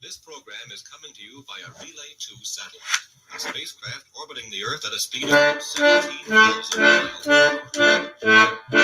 This program is coming to you via Relay 2 satellite, a spacecraft orbiting the Earth at a speed of 17,000 miles.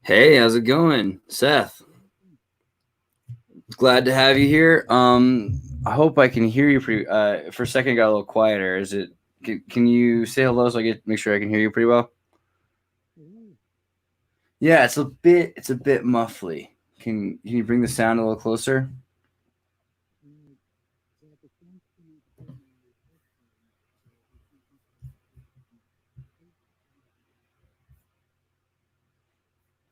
Hey, how's it going, Seth? Glad to have you here. I hope I can hear you pretty. For a second, it got a little quieter. Is it? Can you say hello so I get make sure I can hear you pretty well? Yeah, it's a bit muffly. Can you bring the sound a little closer?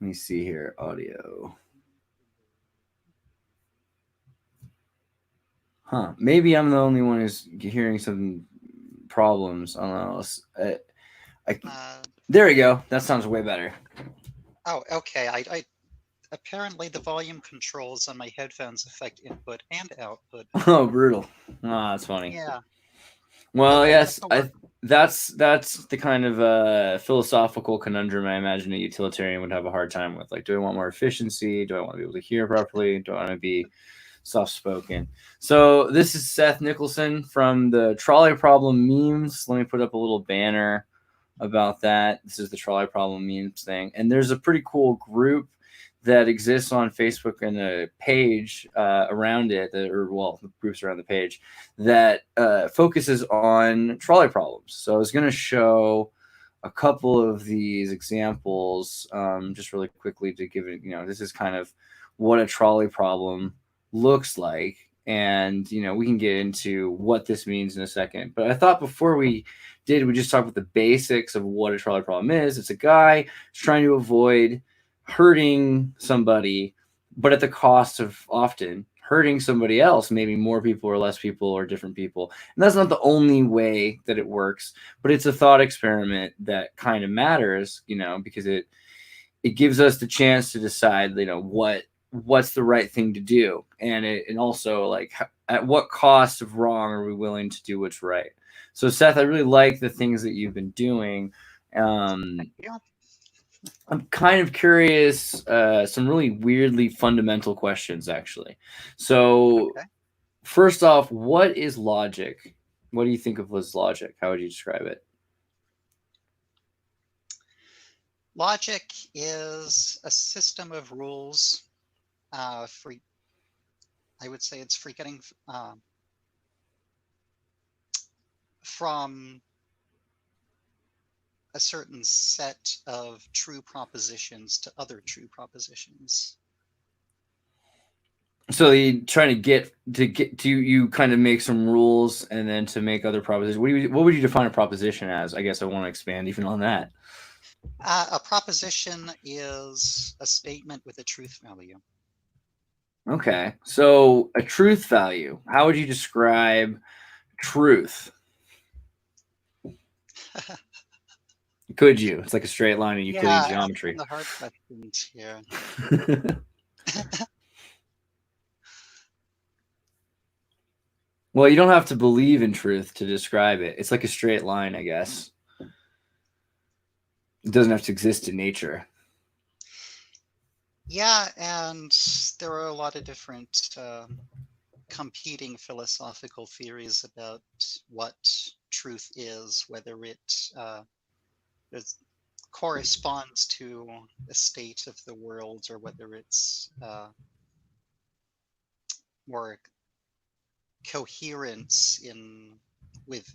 Let me see here. Audio. Huh. Maybe I'm the only one who's hearing some problems. I don't know. There we go. That sounds way better. Oh, okay. I apparently the volume controls on my headphones affect input and output. Oh, brutal. That's funny. Yeah. Well, yes, that's the kind of philosophical conundrum I imagine a utilitarian would have a hard time with. Like, do I want more efficiency? Do I want to be able to hear properly? Do I want to be soft-spoken? So this is Seth Nicholson from the Trolley Problem memes. Let me put up a little banner about that. This is the Trolley Problem memes thing. And there's a pretty cool group that exists on Facebook and a page around it, the groups around the page that focuses on trolley problems. So I was going to show a couple of these examples just really quickly to give it, this is kind of what a trolley problem looks like. And, we can get into what this means in a second. But I thought before we just talk about the basics of what a trolley problem is. It's a guy who's trying to avoid hurting somebody, but at the cost of often hurting somebody else, maybe more people or less people or different people. And that's not the only way that it works, but it's a thought experiment that kind of matters, because it gives us the chance to decide, what's the right thing to do. And also, like, at what cost of wrong are we willing to do what's right? So, Seth, I really like the things that you've been doing. I'm kind of curious, some really weirdly fundamental questions, actually. So, First off, what is logic? What do you think of as logic? How would you describe it? Logic is a system of rules I would say it's for getting from a certain set of true propositions to other true propositions. So you trying to get you kind of make some rules and then to make other propositions. What would you define a proposition as? I guess I want to expand even on that. A proposition is a statement with a truth value. Okay, so a truth value. How would you describe truth? Could you? It's like a straight line in Euclidean geometry. The hard questions here. Well, you don't have to believe in truth to describe it. It's like a straight line, I guess. It doesn't have to exist in nature. Yeah, and there are a lot of different competing philosophical theories about what truth is, whether it corresponds to a state of the world or whether it's more coherence with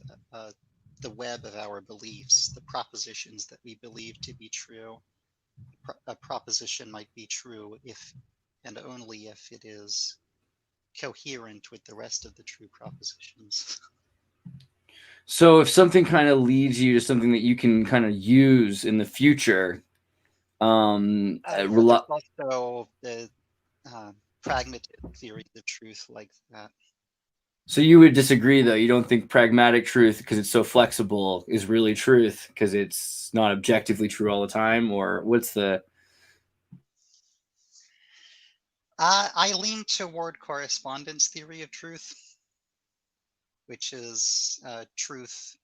the web of our beliefs, the propositions that we believe to be true. A proposition might be true if and only if it is coherent with the rest of the true propositions. So if something kind of leads you to something that you can kind of use in the future, Yeah, there's also the pragmatic theory of truth like that. So you would disagree, though? You don't think pragmatic truth, because it's so flexible, is really truth because it's not objectively true all the time? Or what's the... I lean toward correspondence theory of truth, which is truth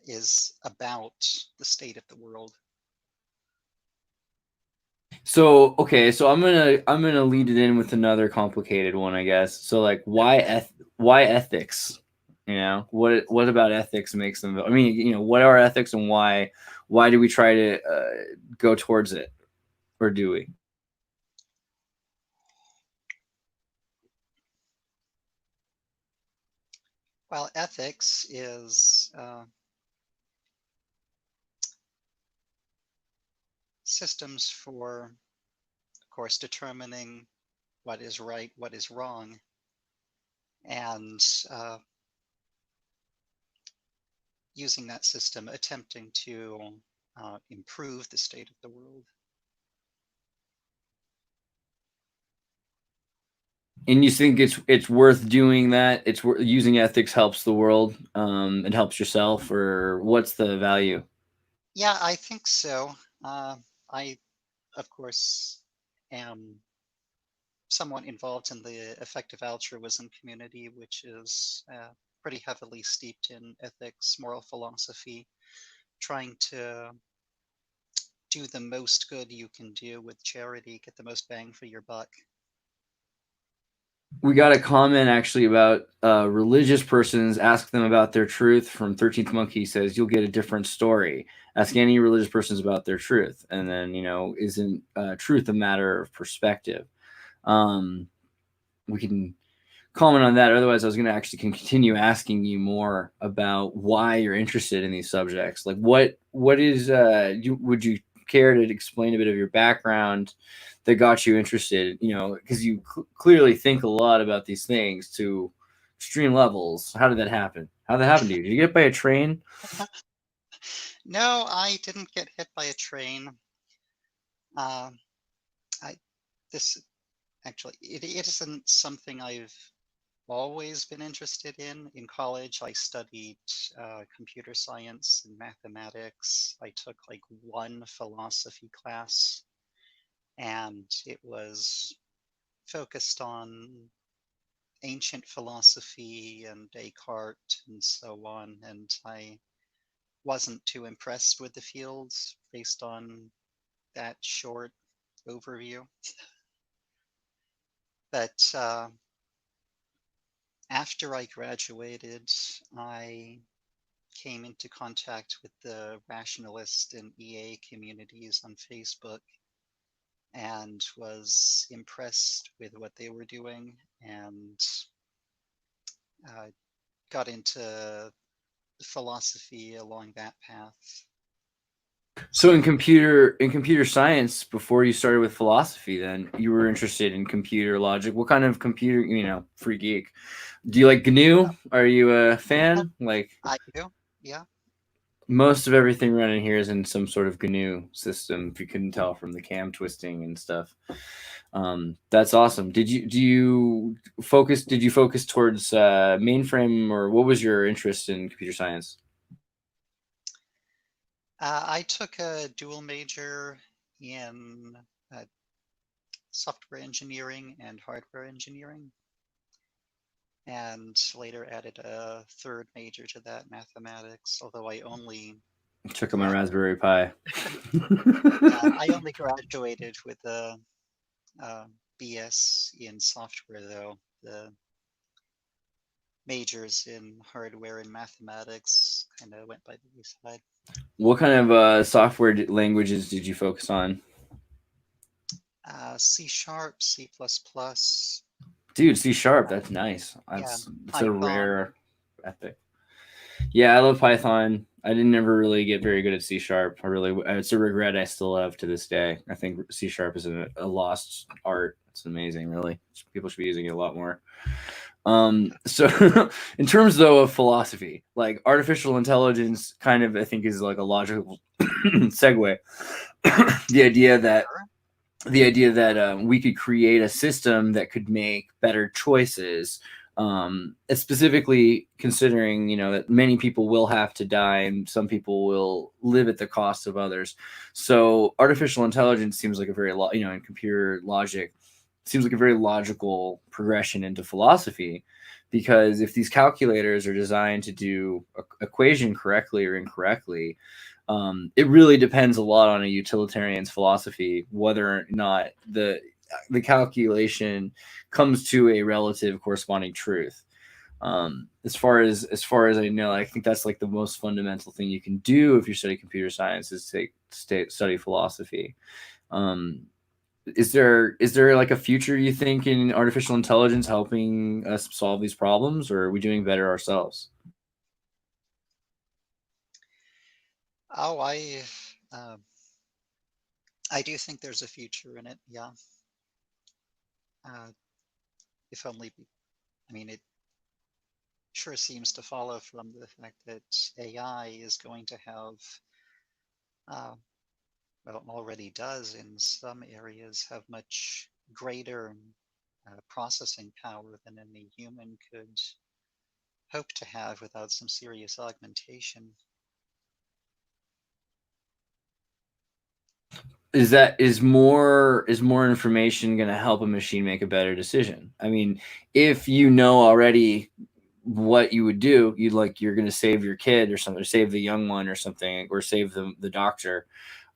is about the state of the world. So okay, so I'm gonna lead it in with another complicated one, I guess. So like, why ethics? You know, what about ethics makes them? I mean, you know, what are ethics, and why do we try to go towards it, or do we? Well, ethics is systems for, of course, determining what is right, what is wrong, and using that system, attempting to improve the state of the world. And you think it's worth doing that? It's using ethics helps the world, it helps yourself, or what's the value? Yeah, I think so. I, of course, am somewhat involved in the effective altruism community, which is pretty heavily steeped in ethics, moral philosophy, trying to do the most good you can do with charity, get the most bang for your buck. We got a comment actually about religious persons. Ask them about their truth. From 13th Monkey says you'll get a different story. Ask any religious persons about their truth, and then, you know, isn't truth a matter of perspective? We can comment on that. Otherwise, I was going to actually continue asking you more about why you're interested in these subjects. Like, what is would you care to explain a bit of your background that got you interested? You know, because you clearly think a lot about these things to extreme levels. How did that happen? How did that happen to you? Did you get hit by a train? No, I didn't get hit by a train. This actually, it isn't something I've always been interested in. In college, I studied computer science and mathematics. I took like one philosophy class, and it was focused on ancient philosophy and Descartes and so on. And I wasn't too impressed with the fields based on that short overview. But after I graduated, I came into contact with the rationalist and EA communities on Facebook and was impressed with what they were doing, and got into philosophy along that path. So in computer science, before you started with philosophy, then you were interested in computer logic. What kind of computer? You know, free geek. Do you like GNU? Are you a fan? Like, I do, yeah. most of everything running here is in some sort of GNU system, if you couldn't tell from the cam twisting and stuff. That's awesome. Did you focus towards mainframe, or what was your interest in computer science? I took a dual major in software engineering and hardware engineering, and later added a third major to that, mathematics, although I only Took on my Raspberry Pi. I only graduated with a BS in software, though. The majors in hardware and mathematics kind of went by the wayside. What kind of software languages did you focus on? C#, C++. Dude, C#, that's nice. That's Yeah, a rare epic. Yeah, I love Python. I didn't ever really get very good at C#. It's a regret I still have to this day. I think C# is a lost art. It's amazing, really. People should be using it a lot more. So in terms though of philosophy, like artificial intelligence kind of I think is like a logical segue. the idea that we could create a system that could make better choices, specifically considering that many people will have to die and some people will live at the cost of others. So artificial intelligence seems like a very and computer logic seems like a very logical progression into philosophy, because if these calculators are designed to do equation correctly or incorrectly, it really depends a lot on a utilitarian's philosophy whether or not the calculation comes to a relative corresponding truth. As far as I know, I think that's like the most fundamental thing you can do if you study computer science is study philosophy. Is there like a future you think in artificial intelligence helping us solve these problems, or are we doing better ourselves? Oh, um, I do think there's a future in it. Yeah. Uh, if only, I mean, it sure seems to follow from the fact that AI is going to have, uh, well, already does in some areas, have much greater processing power than any human could hope to have without some serious augmentation. Is more information going to help a machine make a better decision? I mean, if you know already what you would do, you're going to save your kid or something, or save the young one or something, or save the doctor.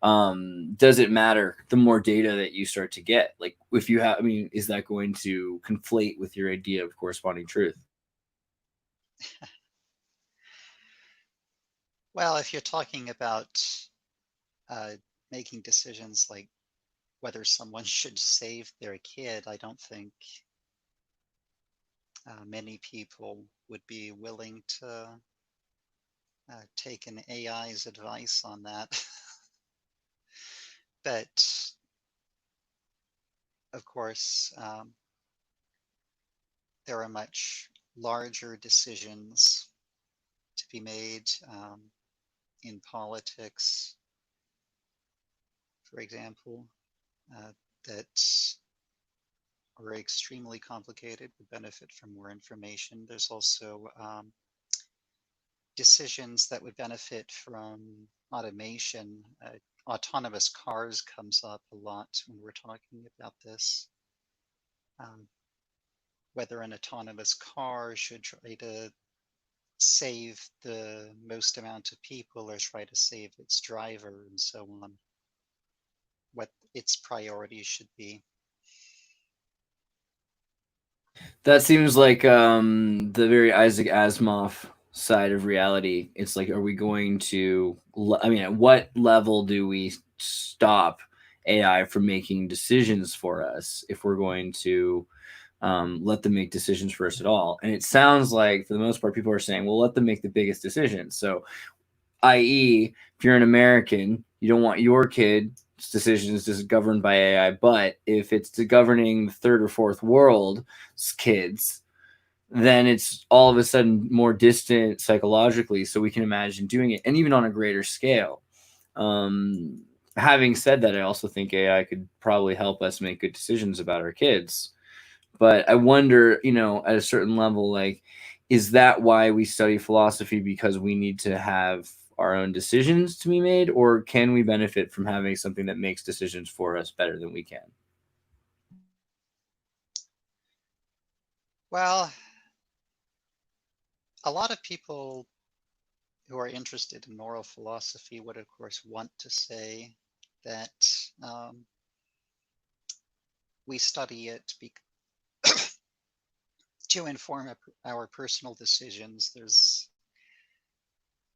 Does it matter the more data that you start to get? Like if you have, I mean, is that going to conflate with your idea of corresponding truth? Well, if you're talking about uh, making decisions like whether someone should save their kid, I don't think many people would be willing to take an AI's advice on that. But of course, there are much larger decisions to be made in politics, for example, that are extremely complicated, would benefit from more information. There's also decisions that would benefit from automation. Autonomous cars comes up a lot when we're talking about this. Um, whether an autonomous car should try to save the most amount of people or try to save its driver and so on, what its priorities should be. That seems like the very Isaac Asimov side of reality. It's like, are we going to? I mean, at what level do we stop AI from making decisions for us if we're going to let them make decisions for us at all? And it sounds like, for the most part, people are saying, well, let them make the biggest decisions. So, i.e., if you're an American, you don't want your kid's decisions just governed by AI. But if it's governing the third or fourth world's kids, then it's all of a sudden more distant psychologically. So we can imagine doing it, and even on a greater scale. Having said that, I also think AI could probably help us make good decisions about our kids. But I wonder, at a certain level, like, is that why we study philosophy? Because we need to have our own decisions to be made, or can we benefit from having something that makes decisions for us better than we can? Well, a lot of people who are interested in moral philosophy would, of course, want to say that we study it to inform our personal decisions. There's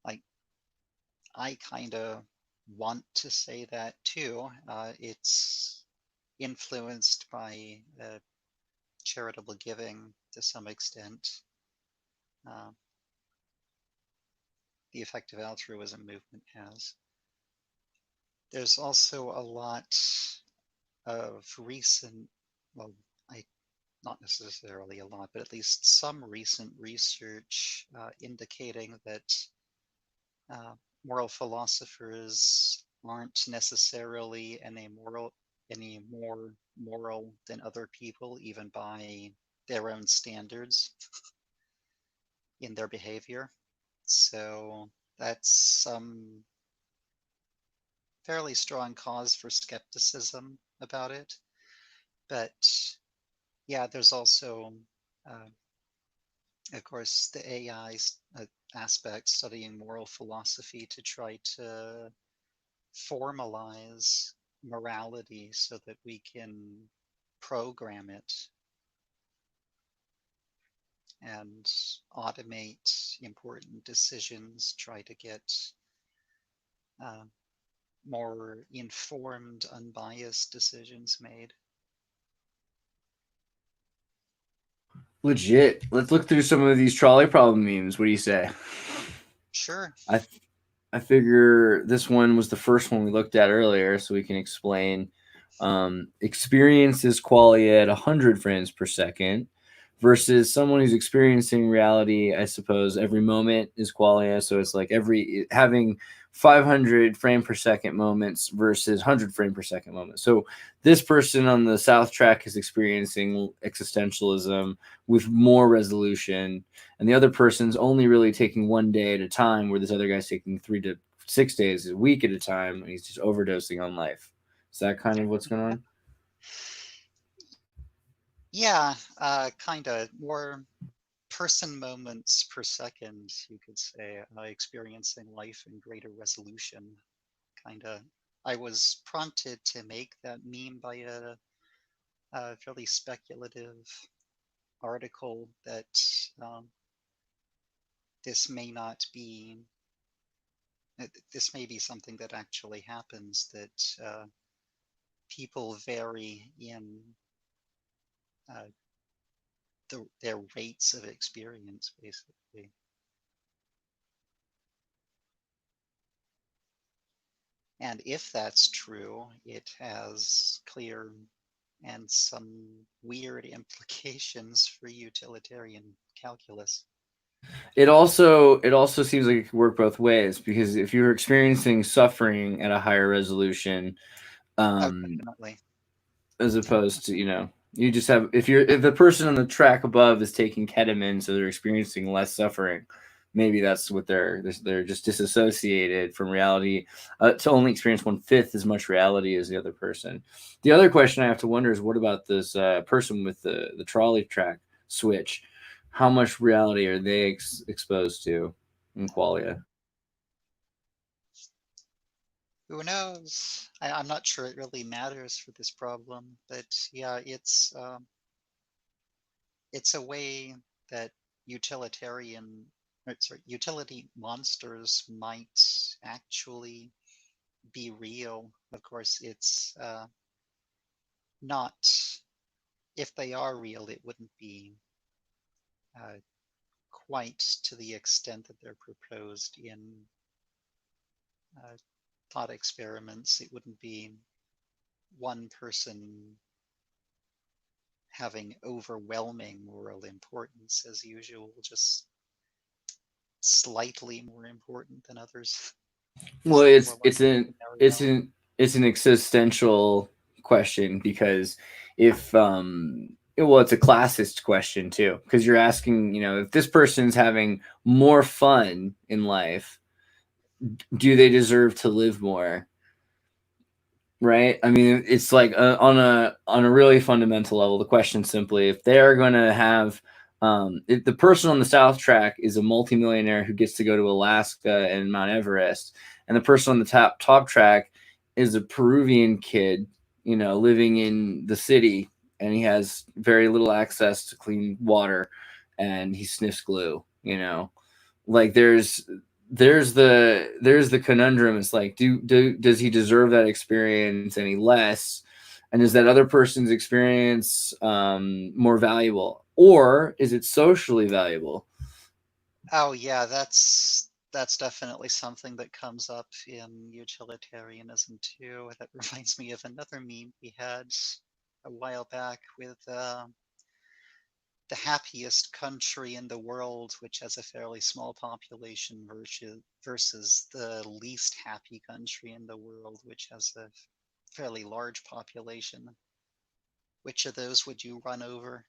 like, I kind of want to say that too. It's influenced by charitable giving to some extent. Uh, the effective altruism movement has. There's also a lot of recent well, not necessarily a lot, but at least some recent research indicating that moral philosophers aren't necessarily any more moral than other people, even by their own standards in their behavior. So that's some fairly strong cause for skepticism about it. But yeah, there's also, of course, the AI aspect, studying moral philosophy to try to formalize morality so that we can program it and automate important decisions, try to get more informed, unbiased decisions made. Legit. Let's look through some of these trolley problem memes. What do you say? Sure. I figure this one was the first one we looked at earlier, so we can explain. Experiences qualia at 100 frames per second versus someone who's experiencing reality, I suppose, every moment is qualia. So it's like having 500 frame per second moments versus 100 frame per second moments. So this person on the south track is experiencing existentialism with more resolution, and the other person's only really taking one day at a time, where this other guy's taking 3 to 6 days a week at a time, and he's just overdosing on life. Is that kind of what's going on? Yeah, kind of more person moments per second, you could say, experiencing life in greater resolution. Kind of. I was prompted to make that meme by a fairly speculative article that this may not be. This may be something that actually happens, that people vary in their rates of experience, basically. And if that's true, it has clear and some weird implications for utilitarian calculus. It also seems like it could work both ways, because if you're experiencing suffering at a higher resolution, Definitely. as opposed to, you just have, if the person on the track above is taking ketamine, so they're experiencing less suffering, maybe that's what they're just disassociated from reality, to only experience 1/5 as much reality as the other person. The other question I have to wonder is, what about this person with the trolley track switch? How much reality are they exposed to in qualia? Who knows? I'm not sure it really matters for this problem, but yeah, it's a way that utility monsters might actually be real. Of course, it's not. If they are real, it wouldn't be quite to the extent that they're proposed in thought experiments. It wouldn't be one person having overwhelming moral importance as usual, just slightly more important than others. Well, More like it's an it's scenario. an it's an existential question, because if well, it's a classist question too, because you're asking, if this person's having more fun in life, do they deserve to live more? Right? I mean, it's like, on a really fundamental level, the question simply, if they are going to have, if the person on the south track is a multimillionaire who gets to go to Alaska and Mount Everest, and the person on the top track is a Peruvian kid, living in the city, and he has very little access to clean water, and he sniffs glue, like there's the conundrum. It's like, does he deserve that experience any less, and is that other person's experience more valuable, or is it socially valuable? Oh yeah, that's definitely something that comes up in utilitarianism too. That reminds me of another meme we had a while back with the happiest country in the world, which has a fairly small population, versus the least happy country in the world, which has a fairly large population. Which of those would you run over?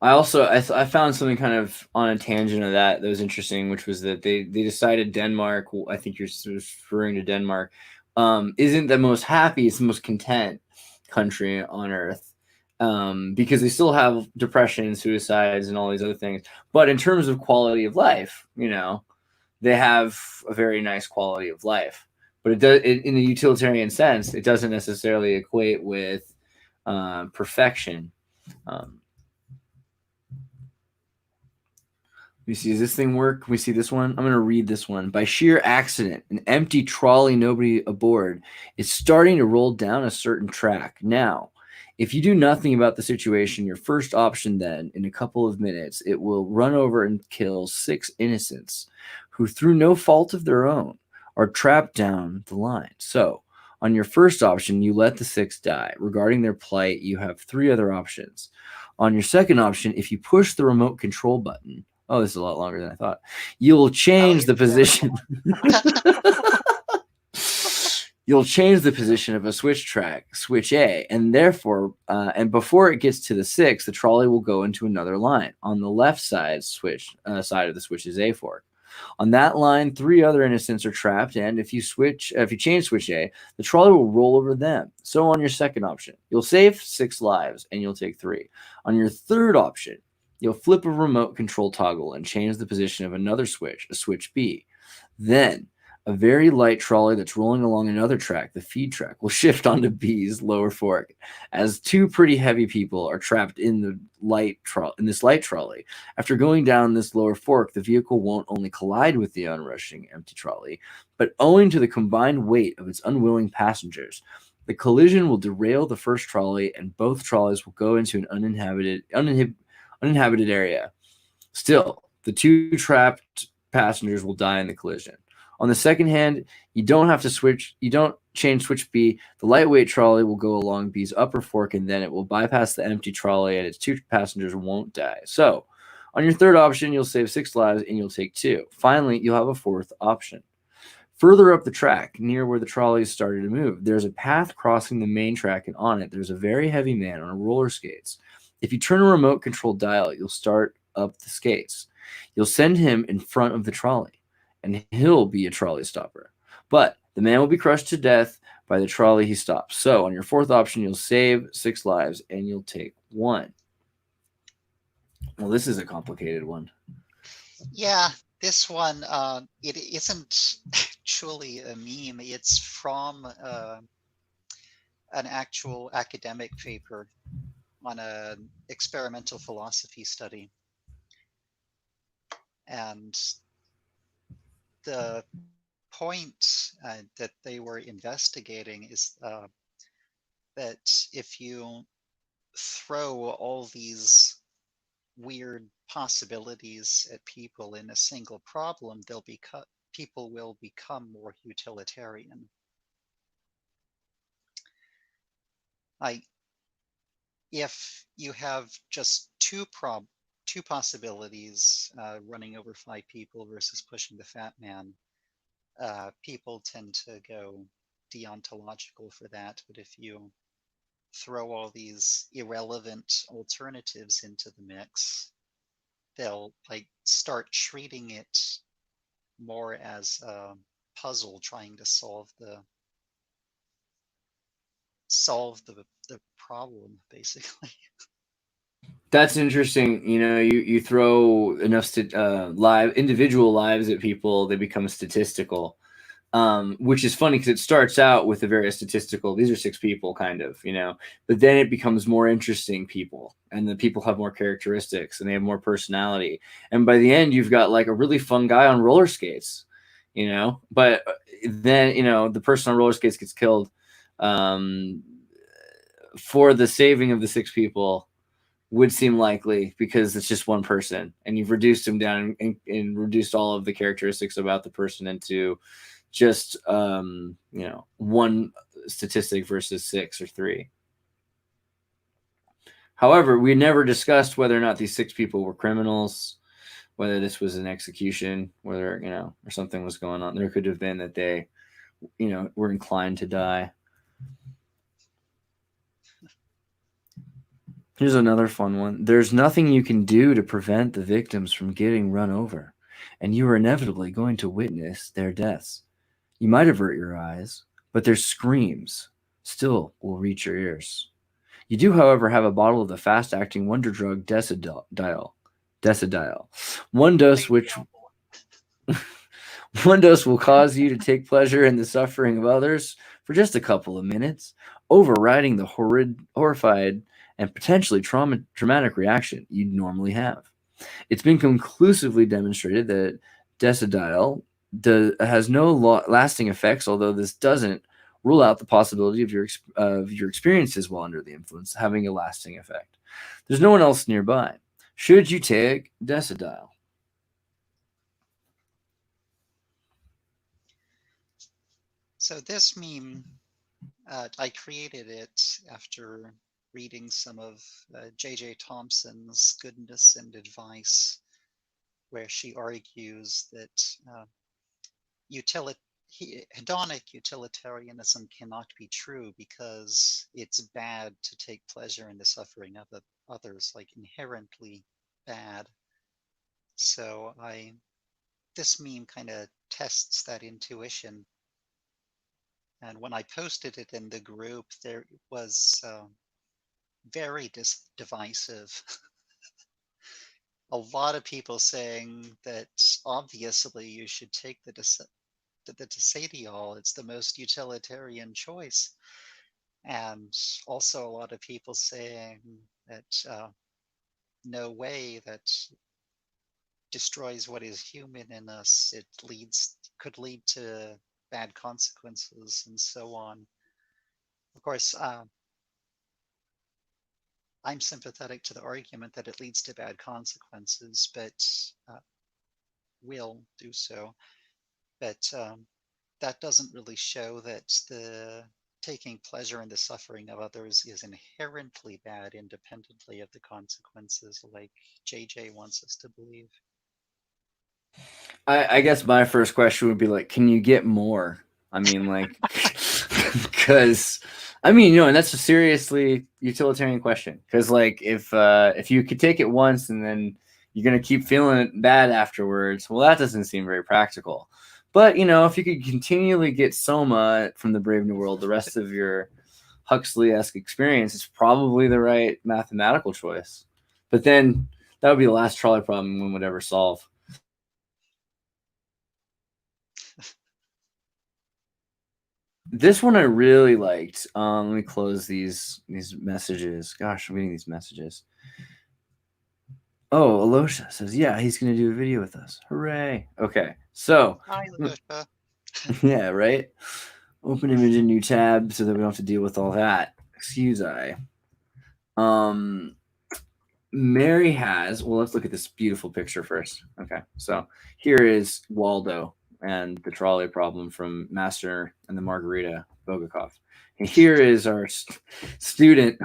I also I found something kind of on a tangent of that was interesting, which was that they decided Denmark. I think you're referring to Denmark. Isn't the most happy? It's the most content country on earth, because they still have depression, suicides, and all these other things. But in terms of quality of life, they have a very nice quality of life. But it does, in the utilitarian sense, it doesn't necessarily equate with perfection. Let me see, does this thing work? Can we see this one? I'm going to read this one. By sheer accident, an empty trolley, nobody aboard, is starting to roll down a certain track. Now, if you do nothing about the situation, your first option then, in a couple of minutes, it will run over and kill 6 innocents who, through no fault of their own, are trapped down the line. So, on your first option, you let the 6 die. Regarding their plight, you have 3 other options. On your second option, if you push the remote control button, oh, this is a lot longer than I thought. You'll change the position. You'll change the position of a switch track, switch A, and therefore, and before it gets to the 6, the trolley will go into another line. On the left side side of the switch's A fork. On that line, 3 other innocents are trapped, and if you change switch A, the trolley will roll over them. So on your second option, you'll save 6 lives, and you'll take 3. On your third option, you'll flip a remote control toggle and change the position of another switch, a switch B. Then, a very light trolley that's rolling along another track, the feed track, will shift onto B's lower fork, as 2 pretty heavy people are trapped in this light trolley. After going down this lower fork, the vehicle won't only collide with the onrushing empty trolley, but owing to the combined weight of its unwilling passengers, the collision will derail the first trolley, and both trolleys will go into an uninhabited area. Still, the 2 trapped passengers will die in the collision. On the second hand, you don't change switch B. The lightweight trolley will go along B's upper fork, and then it will bypass the empty trolley, and its 2 passengers won't die. So, on your third option, you'll save 6 lives, and you'll take 2. Finally, you'll have a fourth option. Further up the track, near where the trolley started to move, there's a path crossing the main track, and on it, there's a very heavy man on roller skates. If you turn a remote control dial, you'll start up the skates. You'll send him in front of the trolley, and he'll be a trolley stopper. But the man will be crushed to death by the trolley he stops. So on your fourth option, you'll save 6 lives, and you'll take 1. Well, this is a complicated one. Yeah, this one, it isn't actually a meme. It's from an actual academic paper on an experimental philosophy study. And the point that they were investigating is that if you throw all these weird possibilities at people in a single problem, people will become more utilitarian. If you have just two possibilities, running over 5 people versus pushing the fat man, people tend to go deontological for that. But if you throw all these irrelevant alternatives into the mix, they'll start treating it more as a puzzle, trying to solve the problem, basically. That's interesting. You throw enough individual lives at people, they become statistical, which is funny because it starts out with a very statistical, these are 6 people kind of, but then it becomes more interesting people, and the people have more characteristics and they have more personality. And by the end, you've got like a really fun guy on roller skates, but then, the person on roller skates gets killed for the saving of the 6 people would seem likely because it's just one person, and you've reduced him down and reduced all of the characteristics about the person into just one statistic versus 6 or 3. However, we never discussed whether or not these 6 people were criminals, whether this was an execution, whether or something was going on. There could have been that they were inclined to die. Here's another fun one. There's nothing you can do to prevent the victims from getting run over, and you are inevitably going to witness their deaths. You might avert your eyes, but their screams still will reach your ears. You do, however, have a bottle of the fast-acting wonder drug Decidile. One dose one dose will cause you to take pleasure in the suffering of others for just a couple of minutes, overriding the horrified, and potentially traumatic reaction you'd normally have. It's been conclusively demonstrated that Decidile has no lasting effects, although this doesn't rule out the possibility of your experiences while under the influence having a lasting effect. There's no one else nearby. Should you take Decidile? So this meme, I created it after reading some of J.J. Thompson's Goodness and Advice, where she argues that hedonic utilitarianism cannot be true because it's bad to take pleasure in the suffering of others, like inherently bad. So this meme kind of tests that intuition. And when I posted it in the group, there was very divisive. A lot of people saying that obviously you should take the Decidile. It's the most utilitarian choice. And also a lot of people saying that no way, that destroys what is human in us. It could lead to bad consequences and so on. Of course, I'm sympathetic to the argument that it leads to bad consequences, but will do so. But that doesn't really show that the taking pleasure in the suffering of others is inherently bad independently of the consequences, like JJ wants us to believe. I guess my first question would be like, can you get more? I mean, like, because and that's a seriously utilitarian question. Because like, if you could take it once and then you're gonna keep feeling bad afterwards, well, that doesn't seem very practical. But if you could continually get soma from the Brave New World the rest of your Huxley-esque experience, it's probably the right mathematical choice. But then that would be the last trolley problem one would ever solve. This one I really liked. Let me close these messages. Gosh, I'm getting these messages. Oh, Alosha says, yeah, he's going to do a video with us. Hooray. Okay, so. Hi, Alosha. Yeah, right? Open image in new tab so that we don't have to deal with all that. Excuse I. Mary has, well, let's look at this beautiful picture first. Okay, so here is Waldo and the trolley problem from Master and the Margarita Bogakov. And here is our student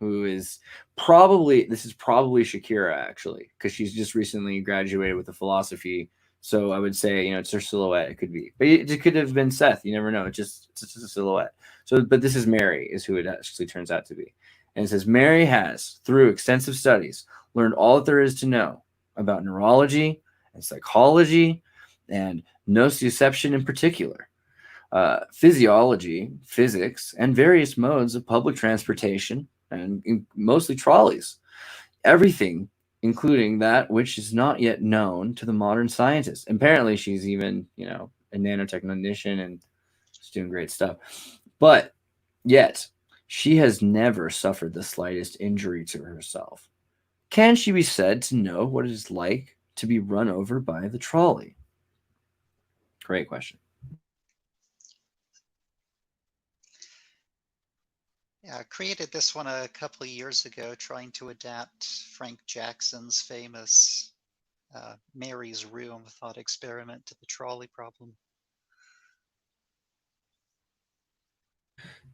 who is probably Shakira, actually, because she's just recently graduated with a philosophy. So I would say, it's her silhouette. It could be, but it could have been Seth. You never know. It's just a silhouette. So, but this is Mary, is who it actually turns out to be. And it says, Mary has, through extensive studies, learned all that there is to know about neurology and psychology and nociception in particular, physiology, physics, and various modes of public transportation, and mostly trolleys. Everything, including that which is not yet known to the modern scientists. Apparently, she's even, a nanotechnician and she's doing great stuff. But yet, she has never suffered the slightest injury to herself. Can she be said to know what it is like to be run over by the trolley? Great question. Yeah, I created this one a couple of years ago, trying to adapt Frank Jackson's famous Mary's Room thought experiment to the trolley problem.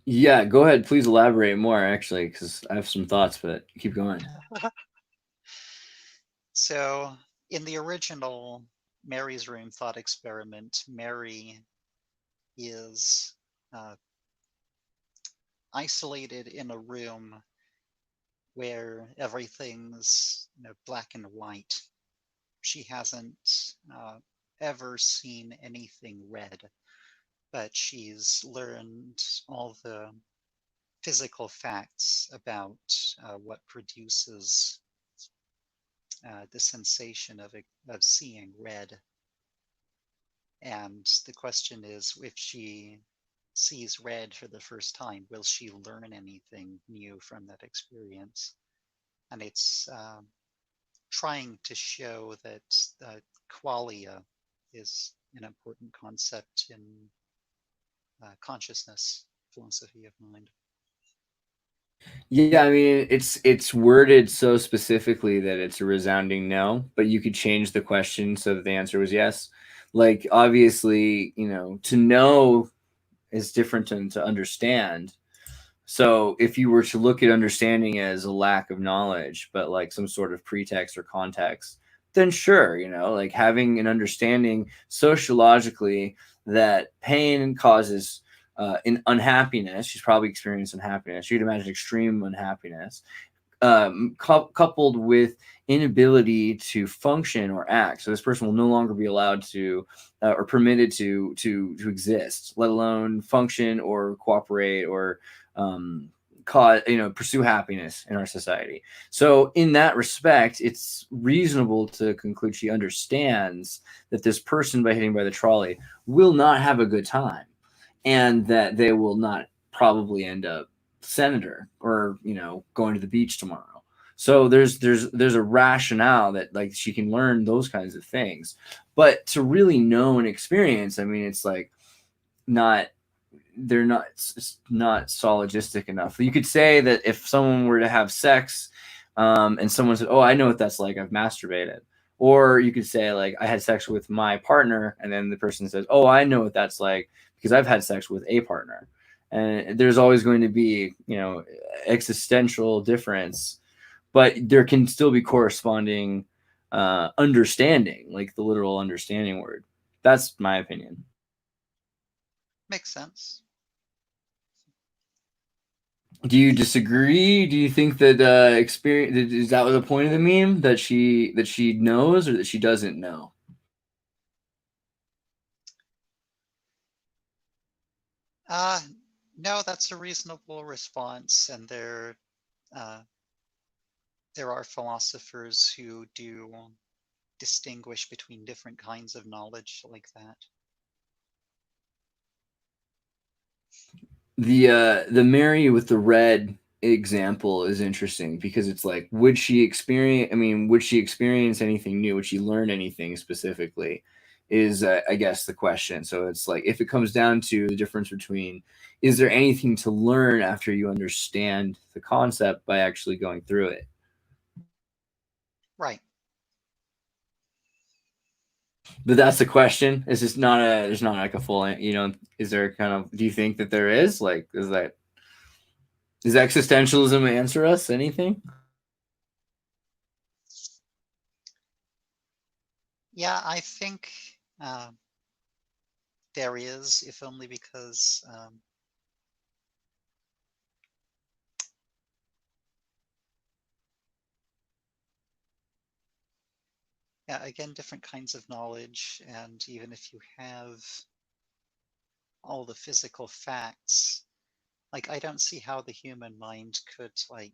Yeah, go ahead. Please elaborate more, actually, because I have some thoughts, but keep going. So, in the original Mary's Room thought experiment, Mary is isolated in a room where everything's black and white. She hasn't ever seen anything red, but she's learned all the physical facts about what produces the sensation of seeing red. And the question is, if she sees red for the first time, will she learn anything new from that experience? And it's trying to show that qualia is an important concept in consciousness philosophy of mind. Yeah, I mean, it's worded so specifically that it's a resounding no, but you could change the question so that the answer was yes. Like, obviously, to know is different than to understand. So if you were to look at understanding as a lack of knowledge, but like some sort of pretext or context, then sure, like having an understanding sociologically that pain causes in unhappiness. She's probably experienced unhappiness. You'd imagine extreme unhappiness, coupled with inability to function or act. So this person will no longer be allowed to or permitted to exist, let alone function or cooperate or pursue happiness in our society. So in that respect, it's reasonable to conclude she understands that this person, by hitting by the trolley, will not have a good time, and that they will not probably end up senator or going to the beach tomorrow. So there's a rationale that like she can learn those kinds of things, but to really know and experience, I mean, it's like not they're not it's not syllogistic enough. You could say that if someone were to have sex, and someone said, "Oh, I know what that's like. I've masturbated," or you could say like, "I had sex with my partner," and then the person says, "Oh, I know what that's like because I've had sex with a partner." And there's always going to be existential difference, but there can still be corresponding understanding, like the literal understanding word. That's my opinion. Makes sense. Do you disagree? Do you think that experience is that the point of the meme, that she knows or that she doesn't know? Uh, no, that's a reasonable response, and uh, there are philosophers who do distinguish between different kinds of knowledge like that. The Mary with the red example is interesting because it's like, would she experience? I mean, would she experience anything new? Would she learn anything specifically? Is I guess the question. So it's like, if it comes down to the difference between, is there anything to learn after you understand the concept by actually going through it? Right. But that's the question. It's just not a. There's not like a full. Is there kind of? Do you think that there is? Like, does existentialism answer us anything? Yeah, I think there is, if only because yeah, again, different kinds of knowledge, and even if you have all the physical facts, like I don't see how the human mind could like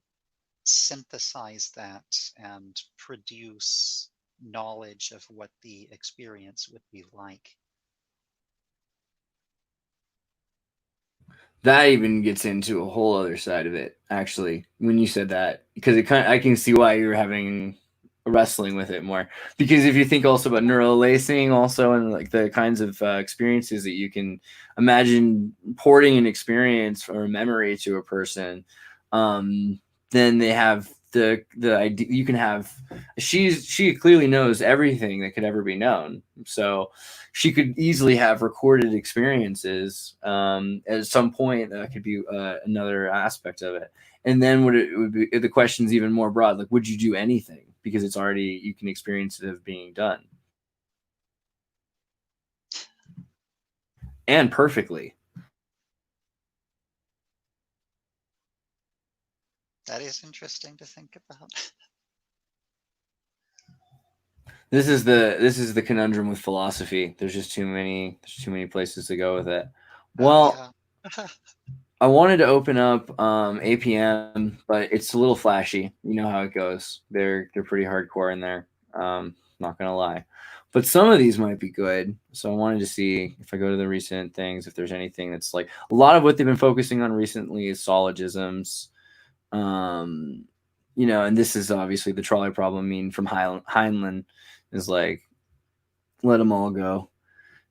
synthesize that and produce knowledge of what the experience would be like. That even gets into a whole other side of it, actually, when you said that, because I can see why you're having wrestling with it more. Because if you think also about neural lacing, also, and like the kinds of experiences that you can imagine porting an experience or a memory to a person, then they have the idea you can have. She clearly knows everything that could ever be known, so she could easily have recorded experiences. At some point, that could be another aspect of it. And then would be the question's even more broad, like would you do anything because it's already, you can experience it of being done, and perfectly. That is interesting to think about. This is the conundrum with philosophy. There's just too many places to go with it. Well, Yeah. I wanted to open up APM, but it's a little flashy. You know how it goes. They're pretty hardcore in there. Not gonna lie, but some of these might be good. So I wanted to see if I go to the recent things, if there's anything that's like a lot of what they've been focusing on recently is syllogisms. You know, and this is obviously the trolley problem. I mean, from Heinlein is like, let them all go.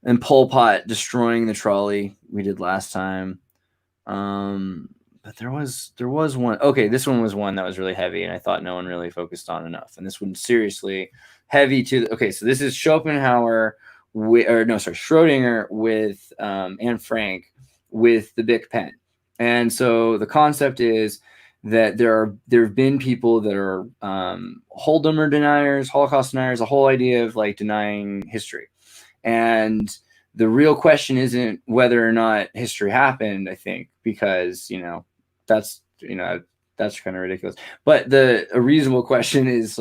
And Pol Pot destroying the trolley we did last time. But there was one. Okay, this one was one that was really heavy, and I thought no one really focused on enough. And this one seriously heavy to. Okay, so this is Schopenhauer Schrodinger with Anne Frank with the Big Pen. And so the concept is that there have been people that are Holodomor deniers, Holocaust deniers, a whole idea of like denying history. And the real question isn't whether or not history happened, I think, because, that's kind of ridiculous. But a reasonable question is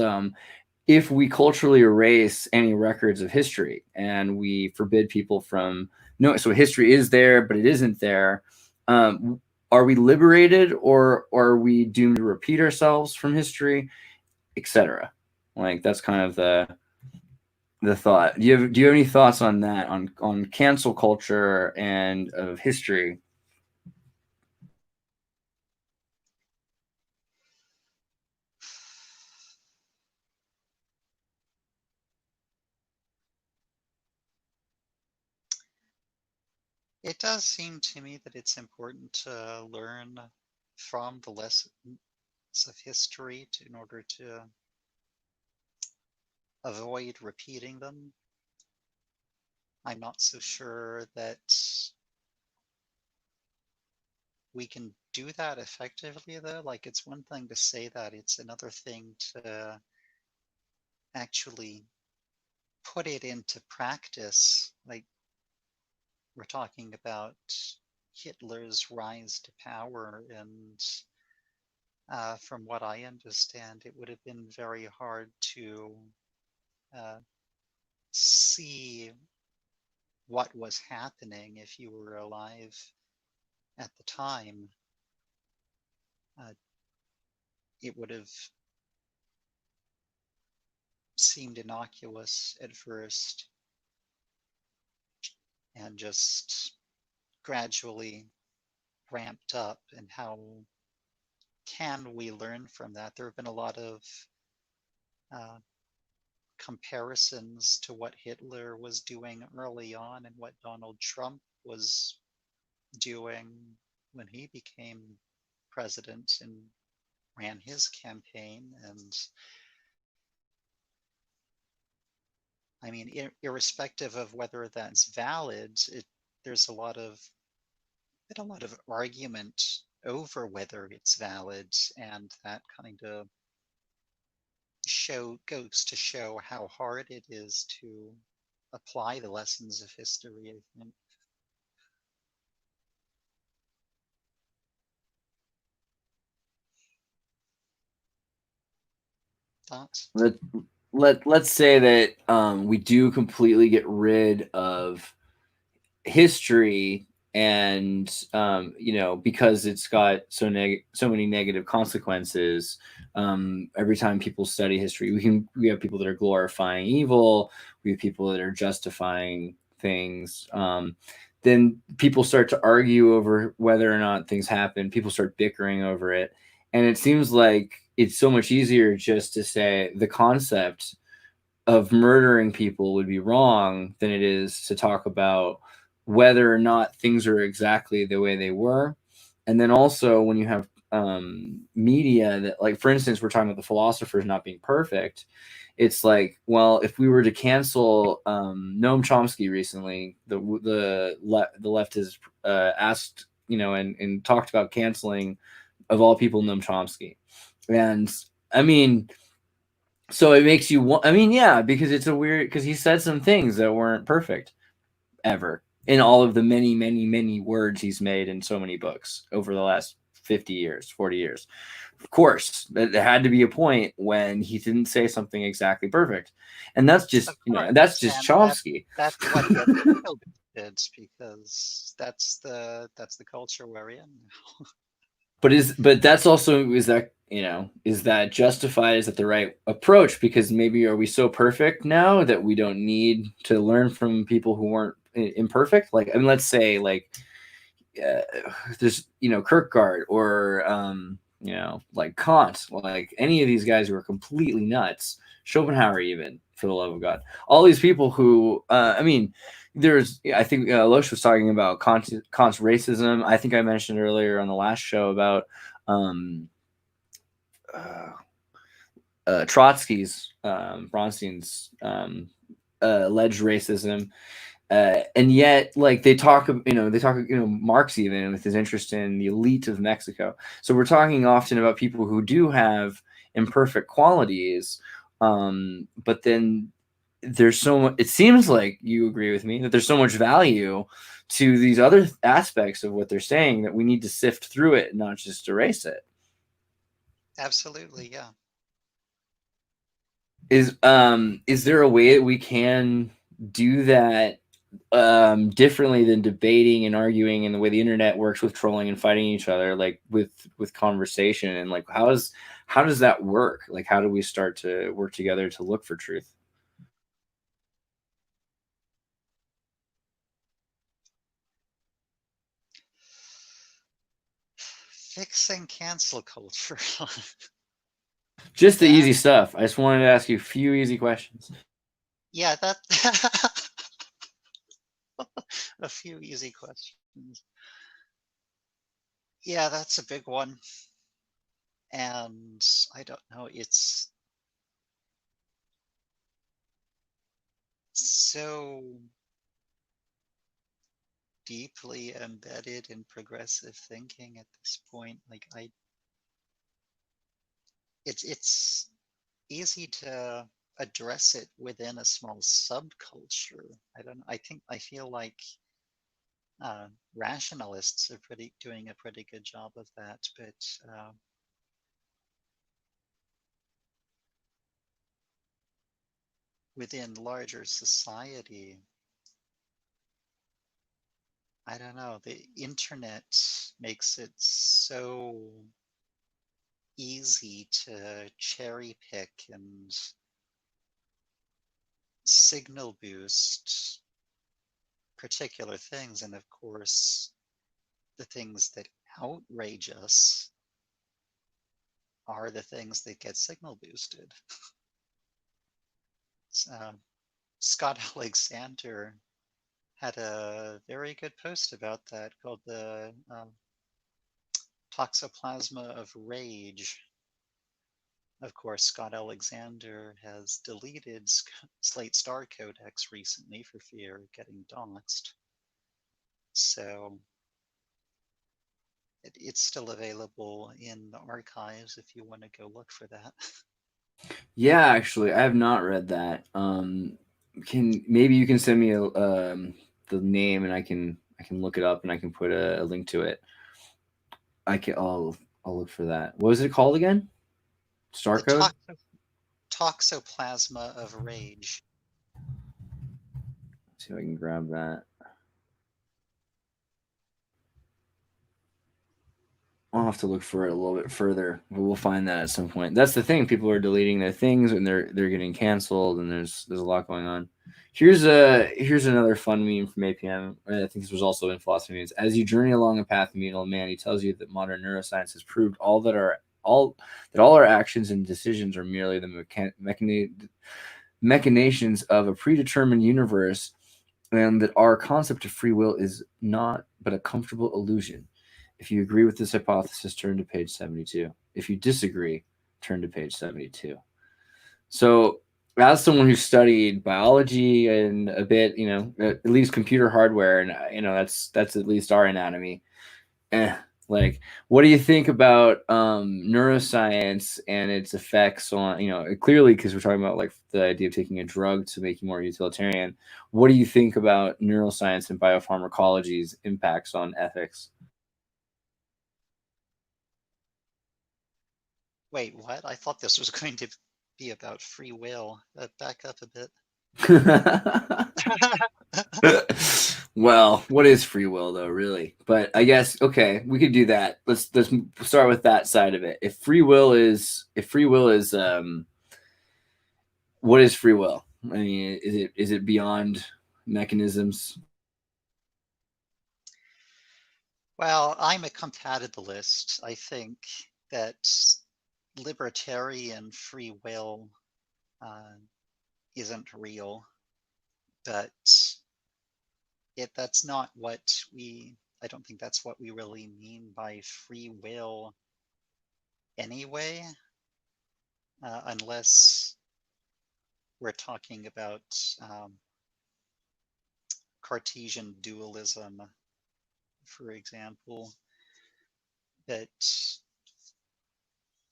if we culturally erase any records of history and we forbid people from knowing, so history is there, but it isn't there, are we liberated, or are we doomed to repeat ourselves from history, etc.? Like, that's kind of the thought. Do you have any thoughts on that, on cancel culture and of history? It does seem to me that it's important to learn from the lessons of history in order to avoid repeating them. I'm not so sure that we can do that effectively, though. Like, it's one thing to say that, it's another thing to actually put it into practice. Like, we're talking about Hitler's rise to power, and from what I understand, it would have been very hard to see what was happening if you were alive at the time. It would have seemed innocuous at first and just gradually ramped up. And how can we learn from that? There have been a lot of comparisons to what Hitler was doing early on and what Donald Trump was doing when he became president and ran his campaign. And I mean, irrespective of whether that's valid, there's a lot of argument over whether it's valid, and that kind of goes to show how hard it is to apply the lessons of history, I think. Thoughts? Let's say that we do completely get rid of history, and because it's got so many negative consequences. Every time people study history, we have people that are glorifying evil, we have people that are justifying things. Then people start to argue over whether or not things happen. People start bickering over it, and it seems like it's so much easier just to say the concept of murdering people would be wrong than it is to talk about whether or not things are exactly the way they were. And then also when you have media that, like, for instance, we're talking about the philosophers not being perfect. It's like, well, if we were to cancel Noam Chomsky recently, the left has asked, and talked about canceling, of all people, Noam Chomsky. And I mean, so it makes you want, I mean, yeah, because it's a weird, because he said some things that weren't perfect ever in all of the many, many, many words he's made in so many books over the last 50 years, 40 years. Of course, there had to be a point when he didn't say something exactly perfect. And that's just, Of course, that's just and Chomsky. that's what gets killed, because that's the culture we're in now. But that's also, is that justified? Is that the right approach? Because maybe, are we so perfect now that we don't need to learn from people who weren't imperfect? Like, I mean, let's say, like, there's Kierkegaard, or like Kant, like any of these guys who are completely nuts, Schopenhauer, even, for the love of God, all these people who I mean, I think Loesch was talking about Kant's racism. I think I mentioned earlier on the last show about Trotsky's, Bronstein's alleged racism. And yet, like, they talk, Marx, even with his interest in the elite of Mexico. So we're talking often about people who do have imperfect qualities, but then there's so much, it seems like you agree with me, that there's so much value to these other aspects of what they're saying that we need to sift through it and not just erase it. Absolutely, yeah. Is there a way that we can do that differently than debating and arguing, and the way the internet works with trolling and fighting each other, like with conversation? And like, how does that work? Like, how do we start to work together to look for truth? Fixing cancel culture. Just the easy stuff. I just wanted to ask you a few easy questions. Yeah, that a few easy questions. Yeah, that's a big one. And I don't know, it's so deeply embedded in progressive thinking at this point. Like, it's easy to address it within a small subculture. I feel like rationalists are doing a pretty good job of that, but within larger society, I don't know, the internet makes it so easy to cherry pick and signal boost particular things. And of course, the things that outrage us are the things that get signal boosted. Scott Alexander had a very good post about that, called the Toxoplasma of Rage. Of course, Scott Alexander has deleted Slate Star Codex recently for fear of getting doxxed. So it's still available in the archives if you want to go look for that. Yeah, actually, I have not read that. Maybe you can send me the name, and I can look it up, and I can put a link to it. I'll look for that. What was it called again? Star code? Toxoplasma of Rage. Let's see if I can grab that. I'll have to look for it a little bit further, but we'll find that at some point. That's the thing. People are deleting their things, and they're getting canceled, and there's a lot going on. Here's another fun meme from APM. I think this was also in Philosophy Memes. As you journey along a path of mutual man, he tells you that modern neuroscience has proved all our actions and decisions are merely the machinations of a predetermined universe, and that our concept of free will is not but a comfortable illusion. If you agree with this hypothesis, turn to page 72. If you disagree, turn to page 72. So, as someone who studied biology and a bit, at least computer hardware, and that's at least our anatomy. Like, what do you think about neuroscience and its effects on, clearly because we're talking about like the idea of taking a drug to make you more utilitarian. What do you think about neuroscience and biopharmacology's impacts on ethics? Wait, what? I thought this was going to be about free will. Back up a bit. Well, what is free will though, really? But I guess okay, we could do that. Let's start with that side of it. If free will is what is free will? I mean, is it beyond mechanisms? Well, I'm a compatibilist. I think that libertarian free will isn't real, but that's not what I don't think that's what we really mean by free will anyway, unless we're talking about Cartesian dualism, for example. That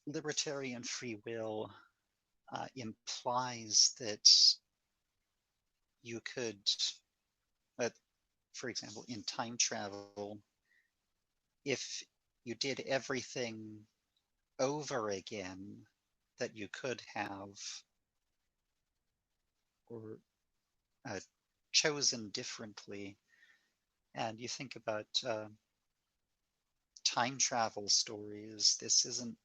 libertarian free will implies that you could, for example, in time travel, if you did everything over again that you could have, or chosen differently, and you think about time travel stories, this isn't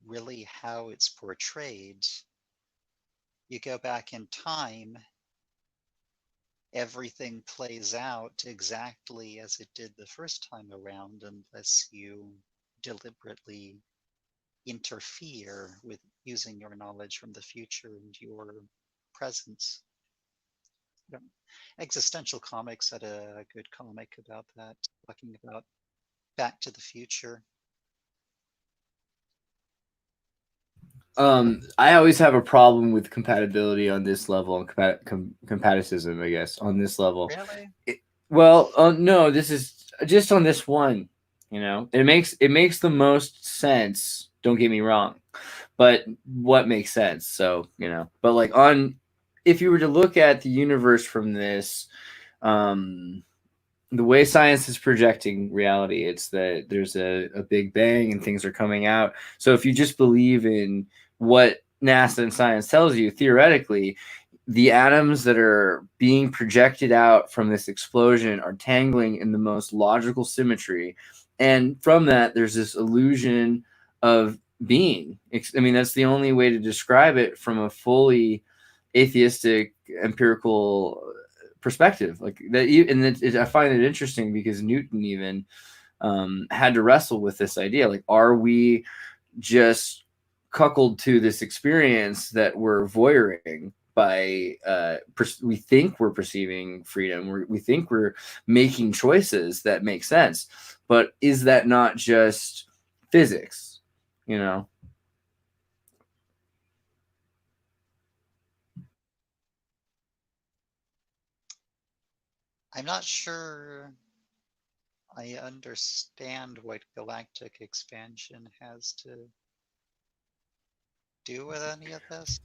really how it's portrayed. You go back in time, everything plays out exactly as it did the first time around, unless you deliberately interfere with using your knowledge from the future and your presence. Existential Comics had a good comic about that, talking about Back to the Future. I always have a problem with compatibility on this level, compaticism, I guess, on this level. Really? Well, no, this is just on this one. It makes the most sense. Don't get me wrong, but what makes sense? So but like if you were to look at the universe from this, the way science is projecting reality, it's that there's a big bang and things are coming out. So if you just believe in what NASA and science tells you, theoretically, the atoms that are being projected out from this explosion are tangling in the most logical symmetry. And from that, there's this illusion of being. I mean, that's the only way to describe it from a fully atheistic, empirical perspective. Like that, and I find it interesting because Newton even had to wrestle with this idea. Like, are we just cuckolded to this experience that we're voyeuring by we think we're perceiving freedom, we think we're making choices that make sense, but is that not just physics? I'm not sure I understand what galactic expansion has to do with any of this.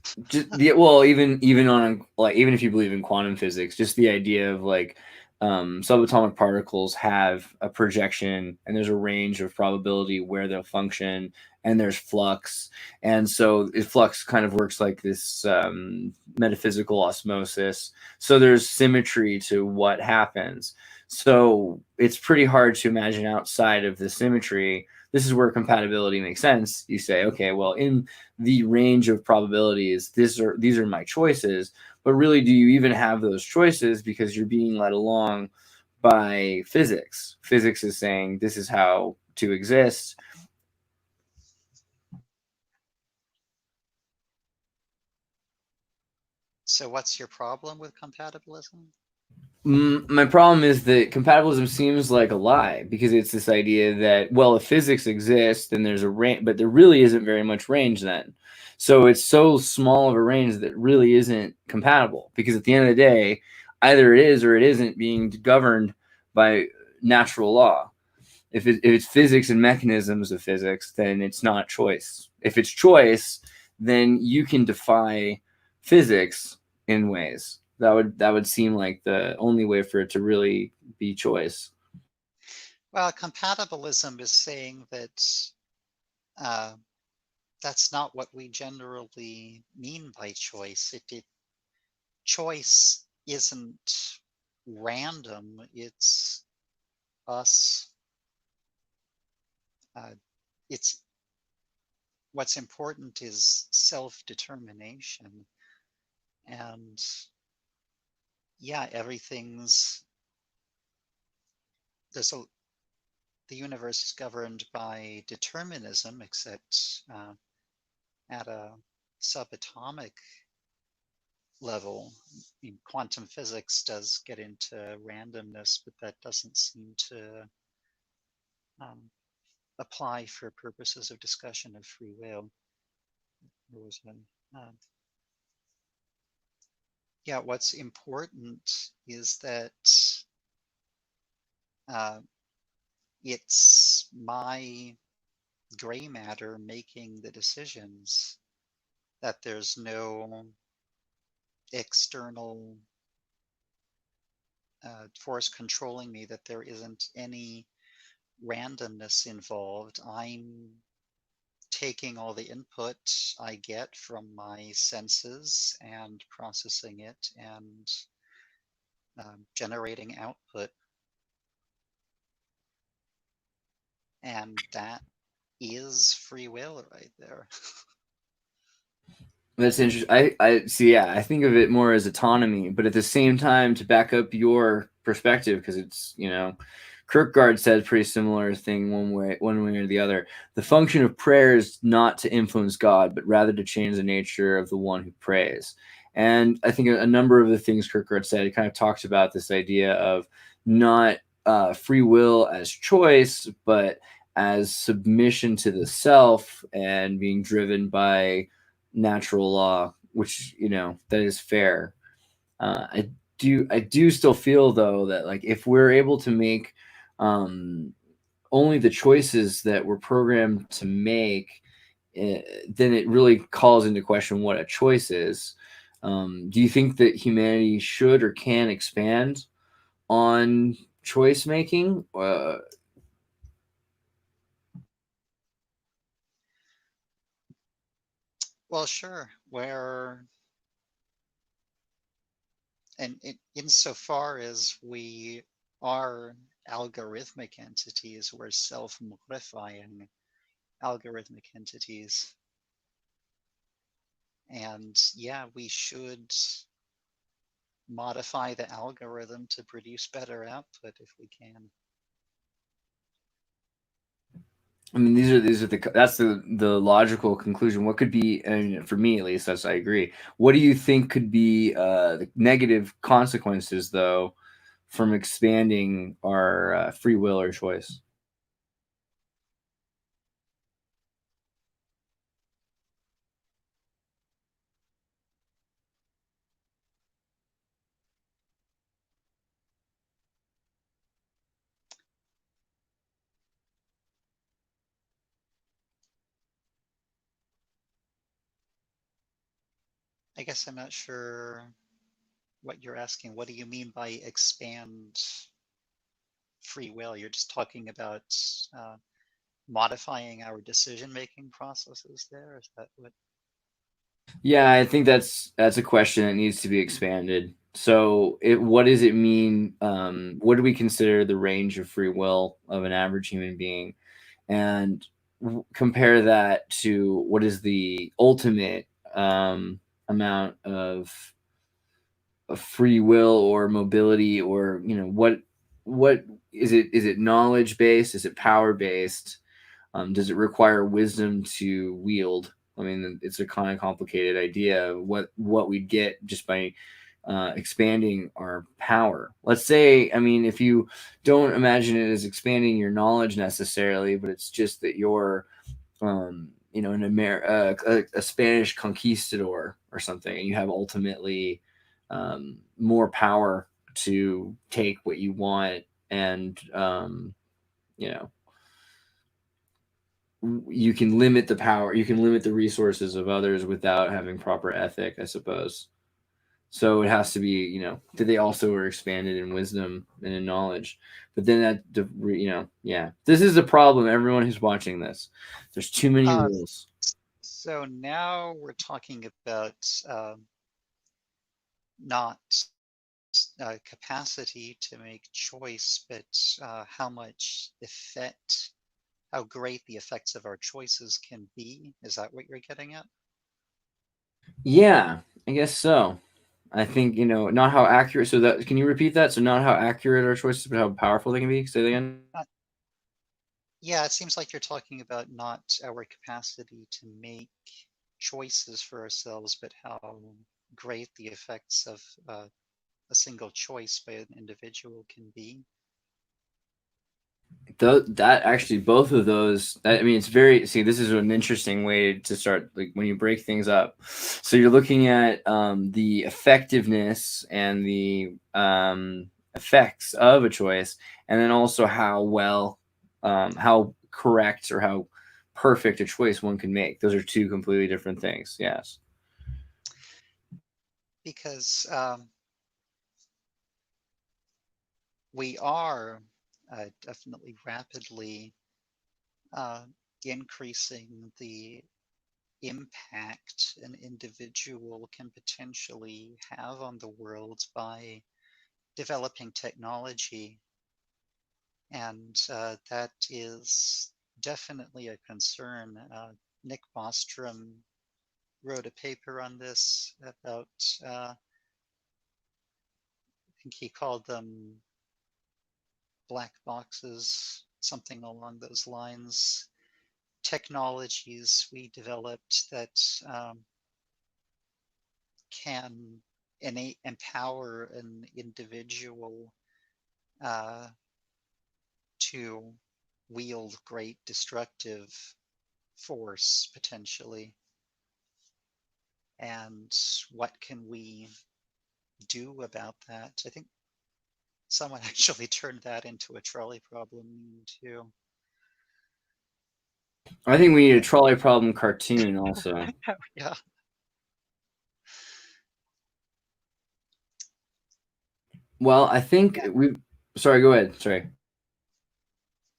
Well, even on like, even if you believe in quantum physics, just the idea of like subatomic particles have a projection and there's a range of probability where they'll function, and there's flux, and so flux kind of works like this metaphysical osmosis, so there's symmetry to what happens. So it's pretty hard to imagine outside of the symmetry. This is where compatibility makes sense. You say, okay, well, in the range of probabilities, these are my choices, but really, do you even have those choices because you're being led along by physics? Physics is saying this is how to exist. So what's your problem with compatibilism? My problem is that compatibilism seems like a lie, because it's this idea that, well, if physics exists, then there's a range, but there really isn't very much range then. So it's so small of a range that really isn't compatible, because at the end of the day, either it is or it isn't being governed by natural law. If it's physics and mechanisms of physics, then it's not choice. If it's choice, then you can defy physics in ways. That would seem like the only way for it to really be choice. Well, compatibilism is saying that that's not what we generally mean by choice. Choice isn't random. It's us. It's what's important is self-determination, and yeah, the universe is governed by determinism, except at a subatomic level. I mean, quantum physics does get into randomness, but that doesn't seem to apply for purposes of discussion of free will. There was yeah, what's important is that it's my gray matter making the decisions, that there's no external force controlling me, that there isn't any randomness involved. I'm taking all the input I get from my senses and processing it and generating output. And that is free will right there. That's interesting. I see. Yeah, I think of it more as autonomy, but at the same time, to back up your perspective, because it's, Kierkegaard said pretty similar thing one way or the other. The function of prayer is not to influence God, but rather to change the nature of the one who prays. And I think a number of the things Kierkegaard said, it kind of talks about this idea of not free will as choice, but as submission to the self and being driven by natural law, which that is fair. I do still feel, though, that, like, if we're able to make only the choices that we're programmed to make, then it really calls into question what a choice is. Do you think that humanity should or can expand on choice making? Well, sure. And insofar as we are algorithmic entities, we're self-modifying algorithmic entities. And yeah, we should modify the algorithm to produce better output if we can. I mean, that's the logical conclusion. What could be, and for me at least, I agree. What do you think could be the negative consequences, though, from expanding our free will or choice? I guess I'm not sure what you're asking. What do you mean by expand free will? You're just talking about modifying our decision-making processes there? Is that what? Yeah, I think that's a question that needs to be expanded. So, what does it mean? What do we consider the range of free will of an average human being, and compare that to what is the ultimate amount of free will or mobility, or what is it? Is it knowledge based? Is it power based? Does it require wisdom to wield? I mean, it's a kind of complicated idea of what we get just by expanding our power. Let's say, I mean, if you don't imagine it as expanding your knowledge necessarily, but it's just that you're, you know, a Spanish conquistador or something, and you have ultimately more power to take what you want, and you know, you can limit the power, you can limit the resources of others without having proper ethic, I suppose. So it has to be, you know, that they also are expanded in wisdom and in knowledge. But then you know, yeah, this is a problem. Everyone who's watching this, there's too many rules. So now we're talking about not capacity to make choice, but how much effect, how great the effects of our choices can be. Is that what you're getting at? Yeah, I guess so. I think, you know, not how accurate. So that, can you repeat that? So not how accurate our choices, but how powerful they can be. Say that again. Yeah, it seems like you're talking about not our capacity to make choices for ourselves, but how great the effects of a single choice by an individual can be. That actually, both of those, I mean, it's very, see, this is an interesting way to start, like when you break things up. So you're looking at the effectiveness and the effects of a choice, and then also how well, how correct or how perfect a choice one can make. Those are two completely different things. Yes. Because we are definitely rapidly uh, increasing the impact an individual can potentially have on the world by developing technology. And that is definitely a concern. Nick Bostrom wrote a paper on this about, I think he called them black boxes, something along those lines. Technologies we developed that can empower an individual uh, to wield great destructive force potentially. And what can we do about that? I think someone actually turned that into a trolley problem too. I think we need a trolley problem cartoon also. Yeah. Well, I think we, sorry, go ahead. Sorry.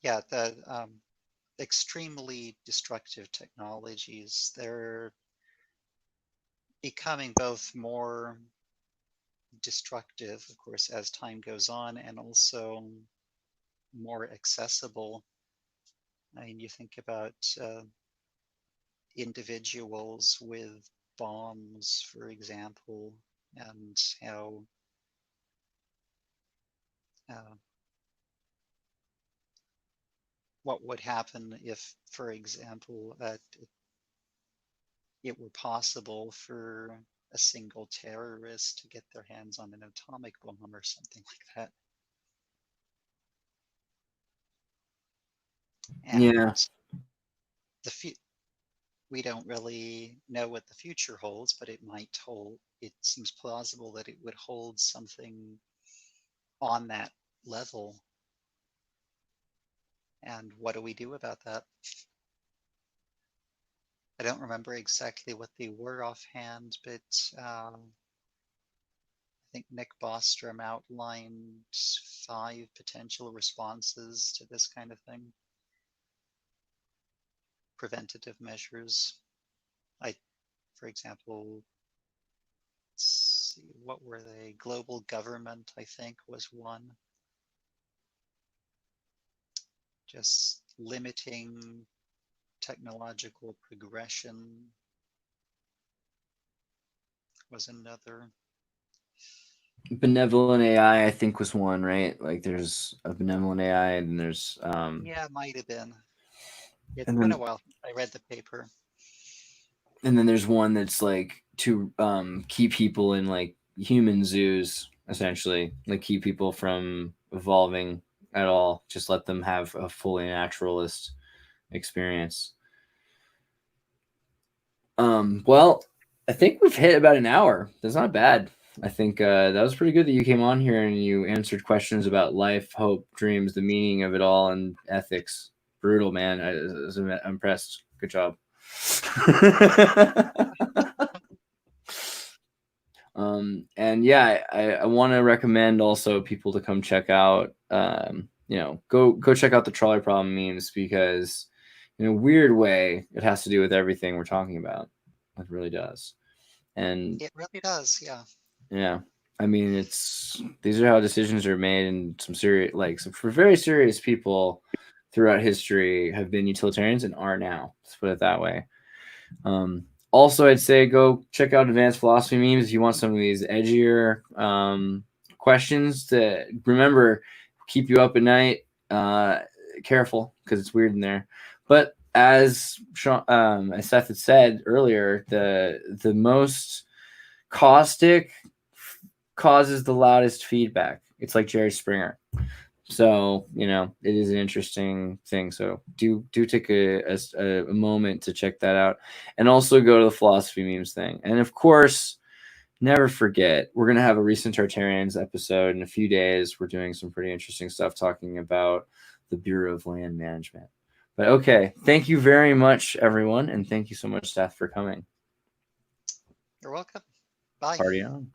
Yeah, the extremely destructive technologies, they're becoming both more destructive, of course, as time goes on, and also more accessible. I mean, you think about individuals with bombs, for example, and how uh, what would happen if, for example, it were possible for a single terrorist to get their hands on an atomic bomb or something like that. Yeah. And the we don't really know what the future holds, but it might hold. It seems plausible that it would hold something on that level. And what do we do about that? I don't remember exactly what they were offhand, but I think Nick Bostrom outlined 5 potential responses to this kind of thing. Preventative measures. For example, let's see, what were they? Global government, I think, was one. Just limiting technological progression was another. Benevolent AI, I think, was one, right? Like there's a benevolent AI, and there's Yeah, it might have been. It's and been a then while. I read the paper. and then there's one that's like to keep people in like human zoos, essentially, like keep people from evolving at all. Just let them have a fully naturalist experience. Well, I think we've hit about an hour. That's not bad. I think that was pretty good that you came on here and you answered questions about life, hope, dreams, the meaning of it all, and ethics. Brutal, man. I was impressed. Good job. And yeah, I want to recommend also people to come check out, go check out the trolley problem memes, because in a weird way, it has to do with everything we're talking about. It really does. And It really does, yeah. yeah, I mean, these are how decisions are made, and for very serious people throughout history have been utilitarians and are now. Let's put it that way. Also, I'd say go check out Advanced Philosophy Memes if you want some of these edgier questions to remember, keep you up at night. Careful, because it's weird in there. But as Seth had said earlier, the most caustic causes the loudest feedback. It's like Jerry Springer. So, it is an interesting thing. So do take a moment to check that out, and also go to the philosophy memes thing. And of course, never forget, we're going to have a Recent Tartarians episode in a few days. We're doing some pretty interesting stuff talking about the Bureau of Land Management. But okay, thank you very much, everyone. And thank you so much, Seth, for coming. You're welcome. Bye. Party on.